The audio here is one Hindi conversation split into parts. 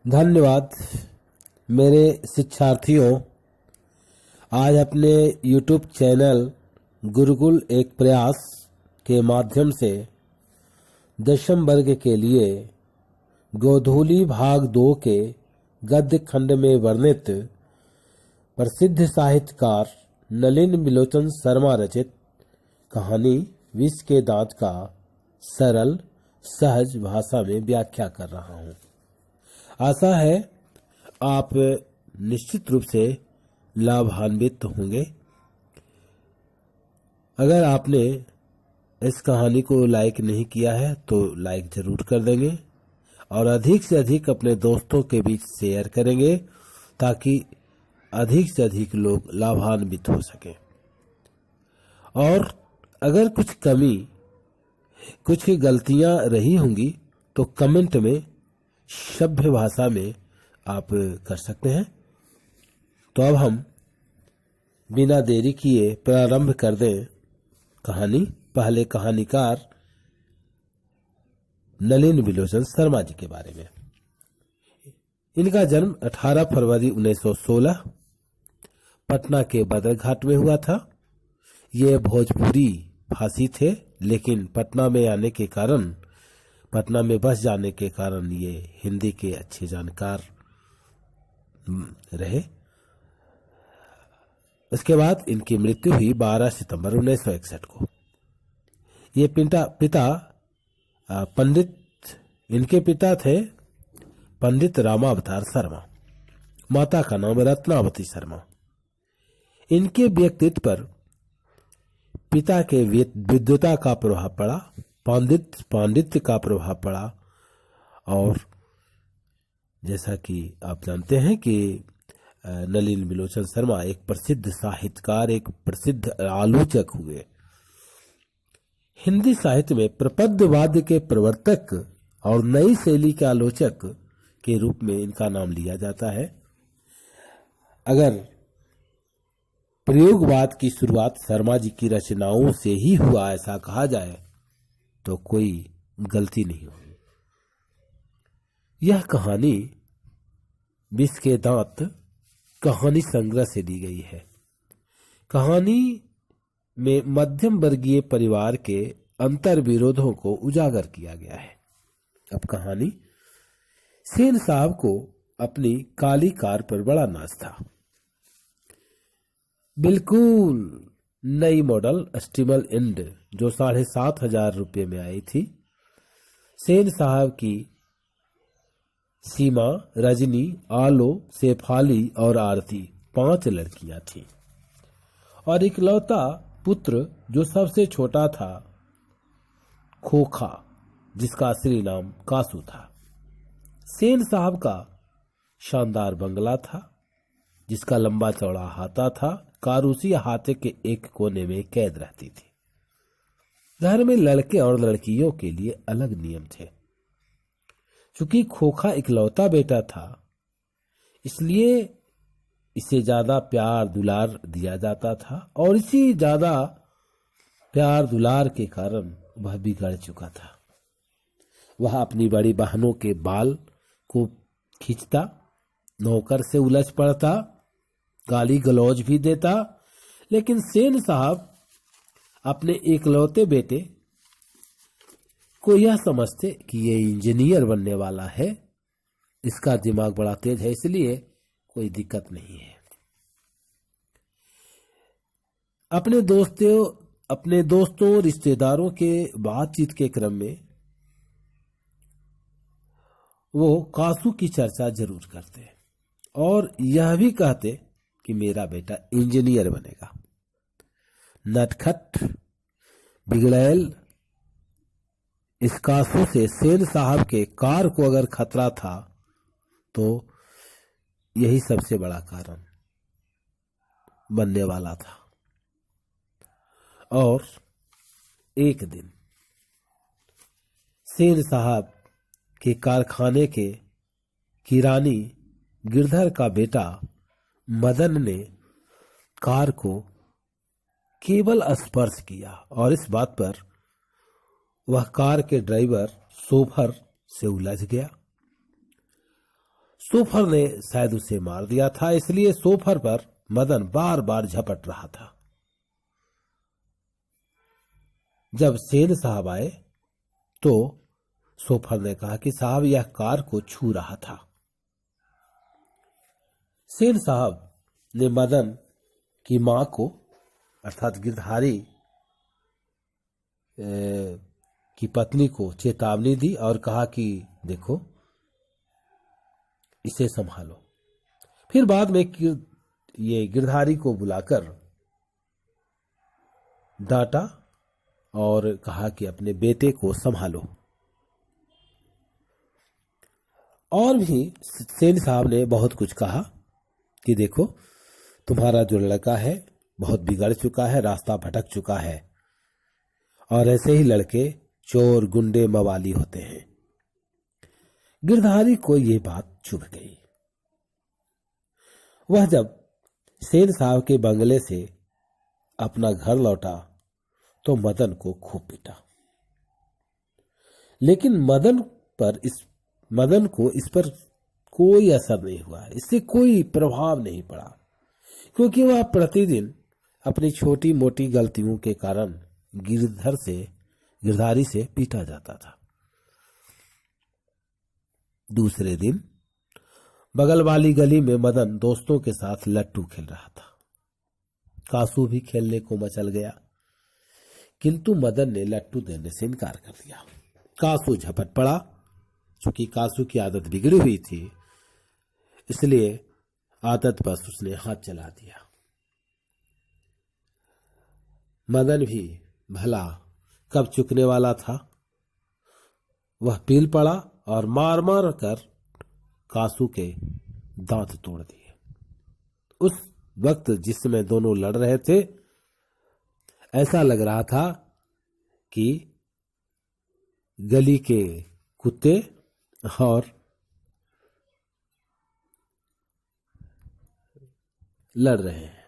धन्यवाद मेरे शिक्षार्थियों। आज अपने YouTube चैनल गुरुकुल एक प्रयास के माध्यम से 10वीं वर्ग के लिए गोधूली भाग 2 के गद्य खंड में वर्णित प्रसिद्ध साहित्यकार नलिन बिलोचन शर्मा रचित कहानी विष के दांत का सरल सहज भाषा में व्याख्या कर रहा हूँ। आशा है आप निश्चित रूप से लाभान्वित होंगे। अगर आपने इस कहानी को लाइक नहीं किया है तो लाइक जरूर कर देंगे और अधिक से अधिक अपने दोस्तों के बीच शेयर करेंगे ताकि अधिक से अधिक लोग लाभान्वित हो सकें। और अगर कुछ कमी, कुछ गलतियां रही होंगी तो कमेंट में सभ्य भाषा में आप कर सकते हैं। तो अब हम बिना देरी किए प्रारंभ कर दें कहानी। पहले कहानीकार नलिन बिलोचन शर्मा जी के बारे में। इनका जन्म 18 फरवरी 1916 पटना के बदरघाट में हुआ था। ये भोजपुरी भाषी थे, लेकिन पटना में बस जाने के कारण ये हिंदी के अच्छे जानकार रहे। उसके बाद इनकी मृत्यु हुई 12 सितंबर 1961 को। ये इनके पिता थे पंडित रामावतार शर्मा, माता का नाम रत्नावती शर्मा। इनके व्यक्तित्व पर पिता के विद्वता का प्रभाव पड़ा, पांडित्य का प्रभाव पड़ा। और जैसा कि आप जानते हैं कि नलिन बिलोचन शर्मा एक प्रसिद्ध साहित्यकार, एक प्रसिद्ध आलोचक हुए। हिंदी साहित्य में प्रपद्यवाद के प्रवर्तक और नई शैली के आलोचक के रूप में इनका नाम लिया जाता है। अगर प्रयोगवाद की शुरुआत शर्मा जी की रचनाओं से ही हुआ ऐसा कहा जाए तो कोई गलती नहीं होगी। यह कहानी विष के दांत कहानी संग्रह से दी गई है। कहानी में मध्यम वर्गीय परिवार के अंतर विरोधों को उजागर किया गया है। अब कहानी। सेन साहब को अपनी काली कार पर बड़ा नाज था। बिल्कुल नई मॉडल स्टीमल इंड जो 7,500 रुपये में आई थी। सेन साहब की सीमा, रजनी, आलो, शेफाली और आरती 5 लड़कियां थीं और इकलौता पुत्र जो सबसे छोटा था खोखा, जिसका असली नाम कासू था। सेन साहब का शानदार बंगला था जिसका लंबा चौड़ा हाथा था। कारूसी हाथे के एक कोने में कैद रहती थी। घर में लड़के और लड़कियों के लिए अलग नियम थे। चूंकि खोखा इकलौता बेटा था, इसलिए इसे ज्यादा प्यार दुलार दिया जाता था और इसी ज्यादा प्यार दुलार के कारण वह बिगड़ चुका था। वह अपनी बड़ी बहनों के बाल को खींचता, नौकर से उलझ पड़ता, गाली गलौज भी देता। लेकिन सेन साहब अपने इकलौते बेटे को यह समझते कि ये इंजीनियर बनने वाला है, इसका दिमाग बड़ा तेज है, इसलिए कोई दिक्कत नहीं है। अपने दोस्तों रिश्तेदारों के बातचीत के क्रम में वो कासू की चर्चा जरूर करते और यह भी कहते कि मेरा बेटा इंजीनियर बनेगा। नटखट बिगड़ैल इस कासू से सेन साहब के कार को अगर खतरा था तो यही सबसे बड़ा कारण बनने वाला था। और एक दिन सेन साहब के कारखाने के किरानी गिरधर का बेटा मदन ने कार को केवल स्पर्श किया और इस बात पर वह कार के ड्राइवर शोभर से उलझ गया। सोफर ने शायद उसे मार दिया था, इसलिए सोफर पर मदन बार बार झपट रहा था। जब सेन साहब आए तो सोफर ने कहा कि साहब यह कार को छू रहा था। सेन साहब ने मदन की मां को अर्थात गिरधारी की पत्नी को चेतावनी दी और कहा कि देखो इसे संभालो। फिर बाद में ये गिरधारी को बुलाकर डांटा और कहा कि अपने बेटे को संभालो। और भी सेन साहब ने बहुत कुछ कहा कि देखो तुम्हारा जो लड़का है बहुत बिगड़ चुका है, रास्ता भटक चुका है, और ऐसे ही लड़के चोर गुंडे मवाली होते हैं। गिरधारी को ये बात चुभ गई। वह जब सेन साहब के बंगले से अपना घर लौटा तो मदन को खूब पीटा, लेकिन मदन को इस पर कोई असर नहीं हुआ, इससे कोई प्रभाव नहीं पड़ा, क्योंकि वह प्रतिदिन अपनी छोटी मोटी गलतियों के कारण गिरधारी से पीटा जाता था। दूसरे दिन बगल वाली गली में मदन दोस्तों के साथ लट्टू खेल रहा था। कासू भी खेलने को मचल गया, किंतु मदन ने लट्टू देने से इनकार कर दिया। कासू झपट पड़ा। चूंकि कासू की आदत बिगड़ी हुई थी, इसलिए आदत पर उसने हाथ चला दिया। मदन भी भला कब चुकने वाला था, वह पील पड़ा और मार मार कर कासू के दांत तोड़ दिए। उस वक्त जिस समय दोनों लड़ रहे थे, ऐसा लग रहा था कि गली के कुत्ते और लड़ रहे हैं।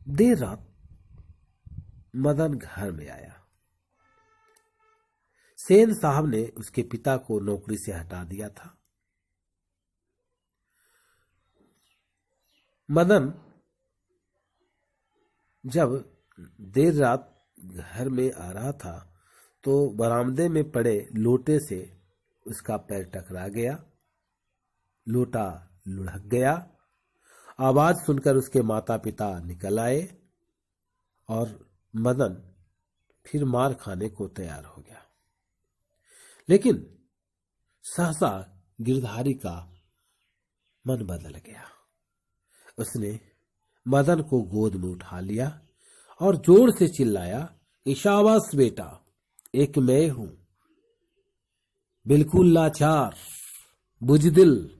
देर रात मदन घर में आया। सेन साहब ने उसके पिता को नौकरी से हटा दिया था। मदन जब देर रात घर में आ रहा था तो बरामदे में पड़े लोटे से उसका पैर टकरा गया, लोटा लुढ़क गया। आवाज सुनकर उसके माता पिता निकल आए और मदन फिर मार खाने को तैयार हो गया। लेकिन सहसा गिरधारी का मन बदल गया। उसने मदन को गोद में उठा लिया और जोर से चिल्लाया कि शाबाश बेटा, एक मैं हूं, बिल्कुल लाचार बुजदिल,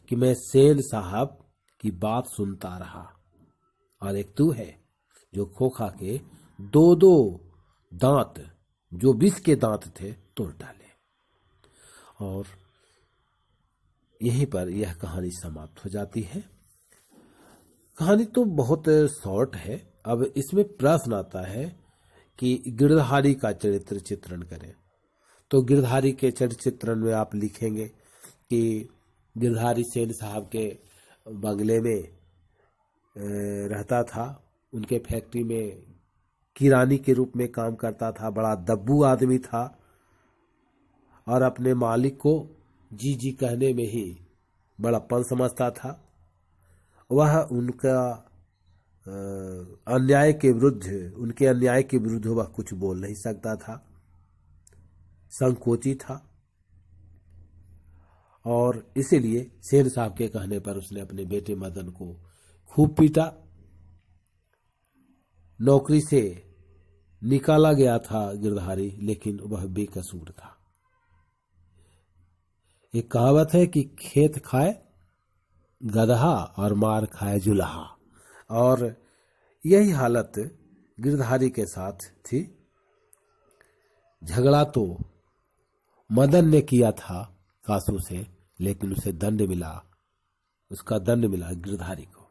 कि मैं सेन साहब की बात सुनता रहा, और एक तू है जो खोखा के दो दो दांत, जो विष के दांत थे, तोड़ डाले। और यहीं पर यह कहानी समाप्त हो जाती है। कहानी तो बहुत शॉर्ट है। अब इसमें प्रश्न आता है कि गिरधारी का चरित्र चित्रण करें, तो गिरधारी के चरित्र चित्रण में आप लिखेंगे कि गिरधारी सेन साहब के बंगले में रहता था, उनके फैक्ट्री में किरानी के रूप में काम करता था, बड़ा दब्बू आदमी था और अपने मालिक को जी जी कहने में ही बड़प्पन समझता था। वह उनका उनके अन्याय के विरुद्ध वह कुछ बोल नहीं सकता था, संकोची था, और इसीलिए सेन साहब के कहने पर उसने अपने बेटे मदन को खूब पीटा। नौकरी से निकाला गया था गिरधारी, लेकिन वह बेकसूर था। एक कहावत है कि खेत खाए गदहा और मार खाए जुल्हा, और यही हालत गिरधारी के साथ थी। झगड़ा तो मदन ने किया था कासू से, लेकिन उसे दंड मिला, उसका दंड मिला गिरधारी को।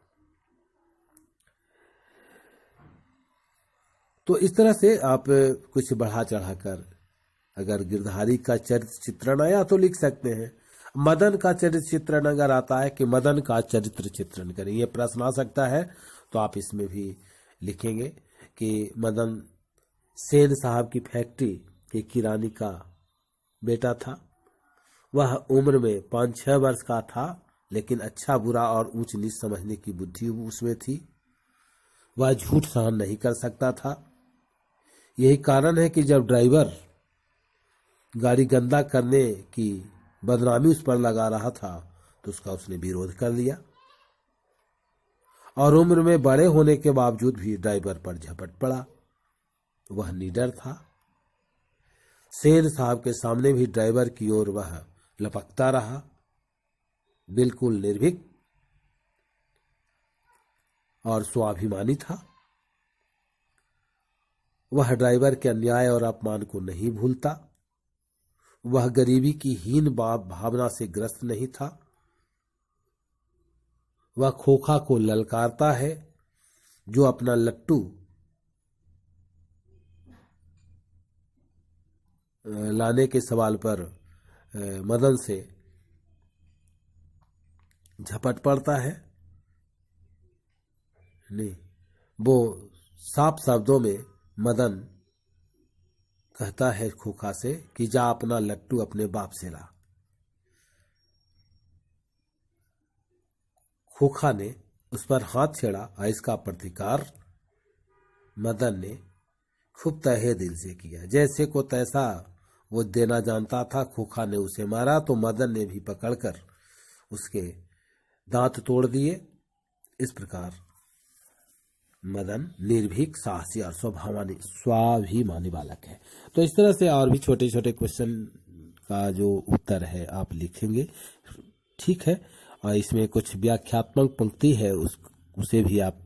तो इस तरह से आप कुछ बढ़ा चढ़ाकर अगर गिरधारी का चरित्र चित्रण आया तो लिख सकते हैं। मदन का चरित्र चित्रण अगर आता है कि मदन का चरित्र चित्रण करें, यह प्रश्न आ सकता है, तो आप इसमें भी लिखेंगे कि मदन सेन साहब की फैक्ट्री के किरानी का बेटा था। वह उम्र में 5-6 वर्ष का था, लेकिन अच्छा बुरा और ऊंच नीच समझने की बुद्धि उसमें थी। वह झूठ सहन नहीं कर सकता था। यही कारण है कि जब ड्राइवर गाड़ी गंदा करने की बदनामी उस पर लगा रहा था तो उसने विरोध कर लिया, और उम्र में बड़े होने के बावजूद भी ड्राइवर पर झपट पड़ा। वह निडर था। सेन साहब के सामने भी ड्राइवर की ओर वह लपकता रहा, बिल्कुल निर्भीक और स्वाभिमानी था। वह ड्राइवर के अन्याय और अपमान को नहीं भूलता। वह गरीबी की हीन भावना से ग्रस्त नहीं था। वह खोखा को ललकारता है, जो अपना लट्टू लाने के सवाल पर मदन से झपट पड़ता है। नहीं, वो साफ शब्दों में मदन कहता है खोखा से कि जा अपना लट्टू अपने बाप से ला। खोखा ने उस पर हाथ छेड़ा और इसका प्रतिकार मदन ने खूब तहे दिल से किया। जैसे को तैसा वो देना जानता था। खोखा ने उसे मारा तो मदन ने भी पकड़कर उसके दांत तोड़ दिए। इस प्रकार मदन निर्भीक, साहसी और स्वाभिमानी बालक है। तो इस तरह से और भी छोटे छोटे क्वेश्चन का जो उत्तर है आप लिखेंगे, ठीक है। और इसमें कुछ व्याख्यात्मक पंक्ति है, उसे भी आप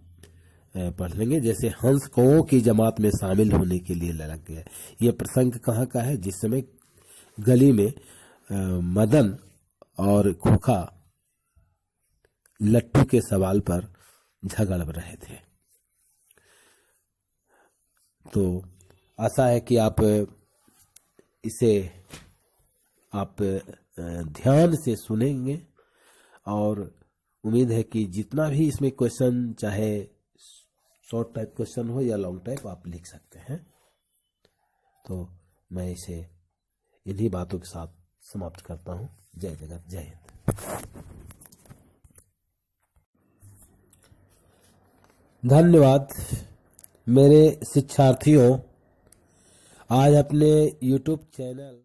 पढ़ लेंगे। जैसे हंस कौओं की जमात में शामिल होने के लिए ललक गया। यह प्रसंग कहाँ का है? जिस समय गली में मदन और खोखा लट्टू के सवाल पर झगड़ रहे थे। तो आशा है कि आप इसे ध्यान से सुनेंगे, और उम्मीद है कि जितना भी इसमें क्वेश्चन, चाहे शॉर्ट टाइप क्वेश्चन हो या लॉन्ग टाइप, आप लिख सकते हैं। तो मैं इसे इन्हीं बातों के साथ समाप्त करता हूँ। जय जगत, जय हिंद। धन्यवाद मेरे शिक्षार्थियों। आज अपने YouTube चैनल